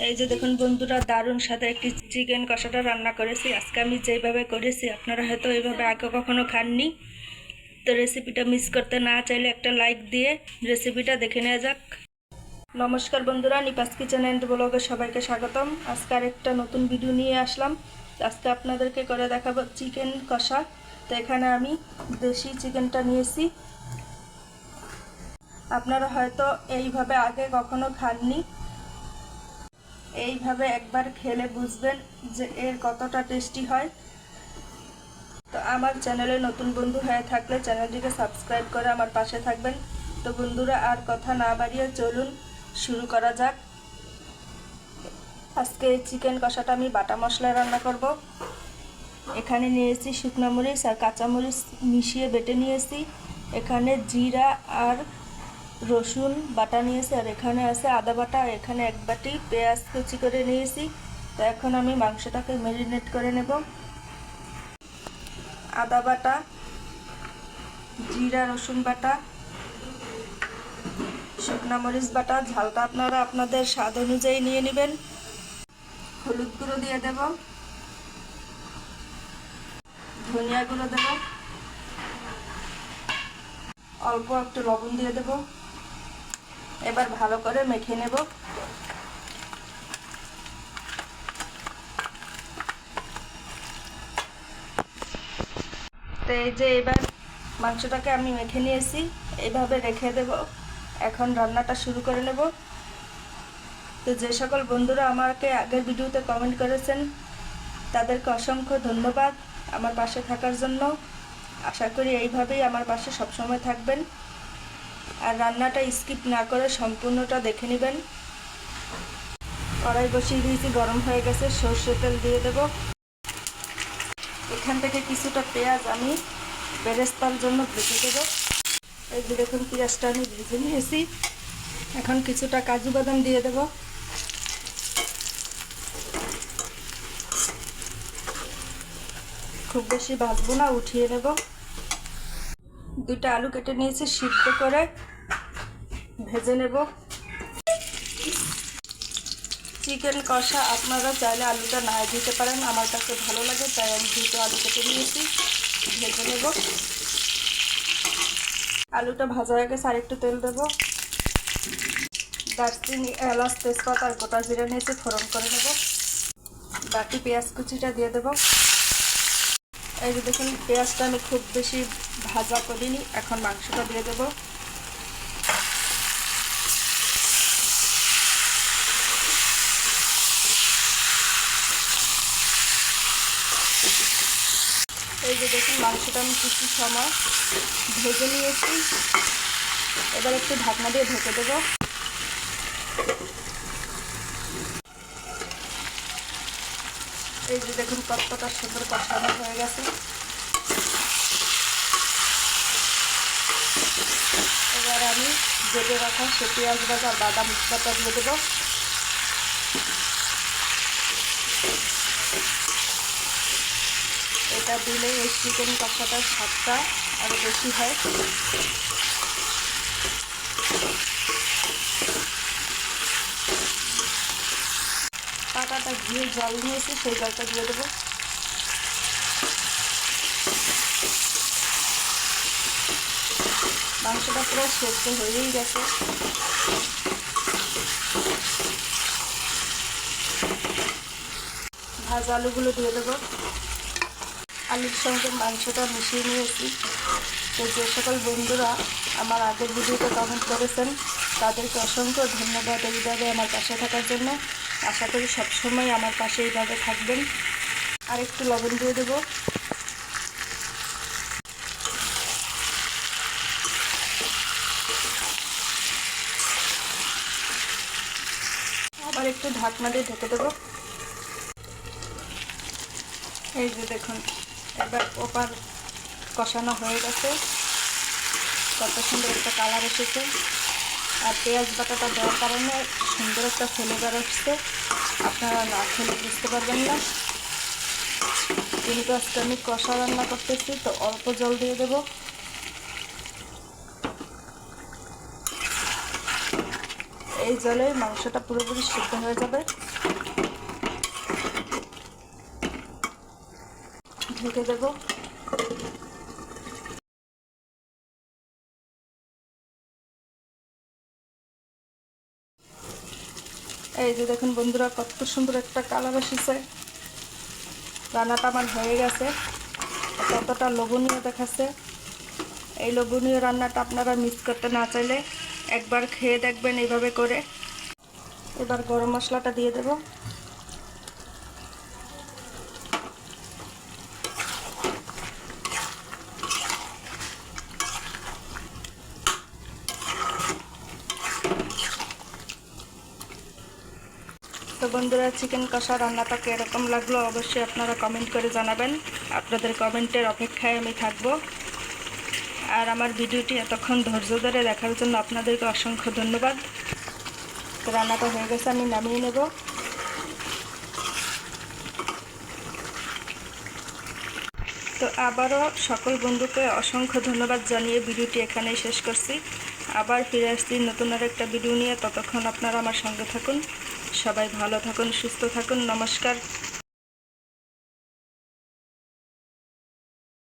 এই যে দেখুন বন্ধুরা, দারুণ সাথে একটি চিকেন কষাটা রান্না করেছি। আজকে আমি যেভাবে করেছি আপনারা হয়তো এইভাবে আগে কখনো খাননি। তো রেসিপিটা মিস করতে না চাইলে একটা লাইক দিয়ে রেসিপিটা দেখে নেওয়া যাক। নমস্কার বন্ধুরা, নিপাস কিচেন অ্যান্ড ব্লগে সবাইকে স্বাগতম। আজকে একটা নতুন ভিডিও নিয়ে আসলাম। আজকে আপনাদেরকে করে দেখাবো চিকেন কষা। তো এখানে আমি দেশি চিকেনটা নিয়েছি। আপনারা হয়তো এইভাবে আগে কখনো খাননি। এইভাবে একবার খেলে বুঝবেন যে এর কতটা টেস্টি হয়। তো আমার চ্যানেলে নতুন বন্ধু হয়ে থাকলে চ্যানেলটিকে সাবস্ক্রাইব করে আমার পাশে থাকবেন। তো বন্ধুরা, আর কথা না বাড়িয়ে চলুন শুরু করা যাক। আজকে এই চিকেন কষাটা আমি বাটা মশলায় রান্না করব। এখানে নিয়েছি শুকনো মরিচ আর কাঁচামরিচ মিশিয়ে বেটে নিয়েছি। এখানে জিরা আর রসুন বাটা নিয়েছি, আর এখানে আছে আদা বাটা, আর এখানে এক বাটি পেঁয়াজ কুচি করে নিয়েছি। তো এখন আমি মাংসটাকে ম্যারিনেট করে নেব। আদা বাটা, জিরা রসুন বাটা, শুকনো মরিচ বাটা, ঝালটা আপনারা আপনাদের স্বাদ অনুযায়ী নিয়ে নেবেন। হলুদ গুঁড়ো দিয়ে দেব, ধনিয়া গুঁড়ো দেব, অল্প একটু লবণ দিয়ে দেব। এবার ভালো করে মেখে নেব। তো এই যে এবার মাংসটাকে আমি মেখে নিয়েছি, এইভাবে রেখে দেব। এখন রান্নাটা শুরু করে নেব। তো যে সকল বন্ধুরা আমাকে আগের ভিডিওতে কমেন্ট করেছেন তাদেরকে অসংখ্য ধন্যবাদ আমার পাশে থাকার জন্য। আশা করি এইভাবেই আমার পাশে সবসময় থাকবেন, আর রান্নাটা স্কিপ না করে সম্পূর্ণটা দেখে নেবেন। কড়াই বসিয়ে দিয়েছি, গরম হয়ে গেছে। সরষের তেল দিয়ে দেব। এখান থেকে কিছুটা পেঁয়াজ আমি বেরেস্তার জন্য ভেজে দেব। এই যে দেখুন, পেঁয়াজটা আমি ভেজে নিয়েছি। এখন কিছুটা কাজু বাদাম দিয়ে দেব। খুব বেশি ভাজবো না, উঠিয়ে নেব। দুইটা আলু কেটে নিয়েছি, সিদ্ধ করে ভেজে নেব। চিকেন কষা আপনারা চাইলে আলুটা না দিতে পারেন, আমার কাছে ভালো লাগে তাই আমি দুটো আলু কেটে নিয়েছি, ভেজে নেব। আলুটা ভাজা হয়ে গেছে, আরেকটু তেল দেবো। দারচিনি, এলাচ, তেজপাতা আর গোটা জিরা নিয়েছি, ফোড়ন করে নেব। বাকি পেঁয়াজ কুচিটা দিয়ে দেব। এই যে দেখুন, পেঁয়াজটা আমি খুব বেশি ভাজা করিনি। এখন মাংসটা দিয়ে দেব। এই যে দেখুন, মাংসটা আমি কিছু সময় ভেজে নিয়েছি। এবার একটু ঢাকনা দিয়ে ঢেকে দেব। এই যে দেখুন, কতটা সুন্দর কষানো হয়ে গেছে। এবার আমি ভেজে রাখা সে পেঁয়াজ ভাজা আর বাদাম বাটা দিয়ে দেবো। এটা দিলে এই চিকেন কষাটার স্বাদটা আরও বেশি হয়। পাটাটা দিয়ে জল নিয়েছি, সেই জলটা দিয়ে দেবো। মাংসটা পুরো সেদ্ধ হয়েই গেছে। ভাজা আলুগুলো দিয়ে দেবো। আলুর সঙ্গে মাংসটা মিশিয়ে নিয়েছি। তো যে সকল বন্ধুরা আমার আগের ভিডিওতে কমেন্ট করেছেন তাদেরকে অসংখ্য ধন্যবাদ এইভাবে আমার পাশে থাকার জন্য। আশা করি সবসময় আমার পাশে এইভাবে থাকবেন। আর একটু লবণ দিয়ে দেবো। আবার একটু ঢাকনা দিয়ে ঢেকে দেবো। এই যে দেখুন, এবার ওপার কষানো হয়ে গেছে। কত সুন্দর একটা কালার এসেছে, আর পেঁয়াজ বাটাটা দেওয়ার কারণে সুন্দর একটা ফ্লেভার আসছে। আপনারা না খেলে বুঝতে পারবেন না। যেহেতু আজকে আমি কষা রান্না করতেছি, তো অল্প জল দিয়ে দেব। এই জলে মাংসটা পুরোপুরি সিদ্ধ হয়ে যাবে। ঢেকে দেব। এই যে দেখুন বন্ধুরা, কত সুন্দর একটা কালার এসেছে। রান্নাটা আমার হয়ে গেছে। কতটা লোভনীয় দেখাচ্ছে। এই লোভনীয় রান্নাটা আপনারা মিস করতে না চাইলে একবার খেয়ে দেখবেন এইভাবে করে। এবার গরম মশলাটা দিয়ে দেব। তো বন্ধুরা, চিকেন কষা রান্নাটা কীরকম লাগলো অবশ্যই আপনারা কমেন্ট করে জানাবেন। আপনাদের কমেন্টের অপেক্ষায় আমি থাকব। আর আমার ভিডিওটি এতক্ষণ ধৈর্য ধরে দেখার জন্য আপনাদেরকে অসংখ্য ধন্যবাদ। তো রান্নাটা হয়ে গেছে, আমি নামিয়ে নেব। তো আবারও সকল বন্ধুকে অসংখ্য ধন্যবাদ জানিয়ে ভিডিওটি এখানেই শেষ করছি। আবার ফিরে আসছি নতুন আর একটা ভিডিও নিয়ে। ততক্ষণ আপনারা আমার সঙ্গে থাকুন। সবাই ভালো থাকুন, সুস্থ থাকুন। নমস্কার।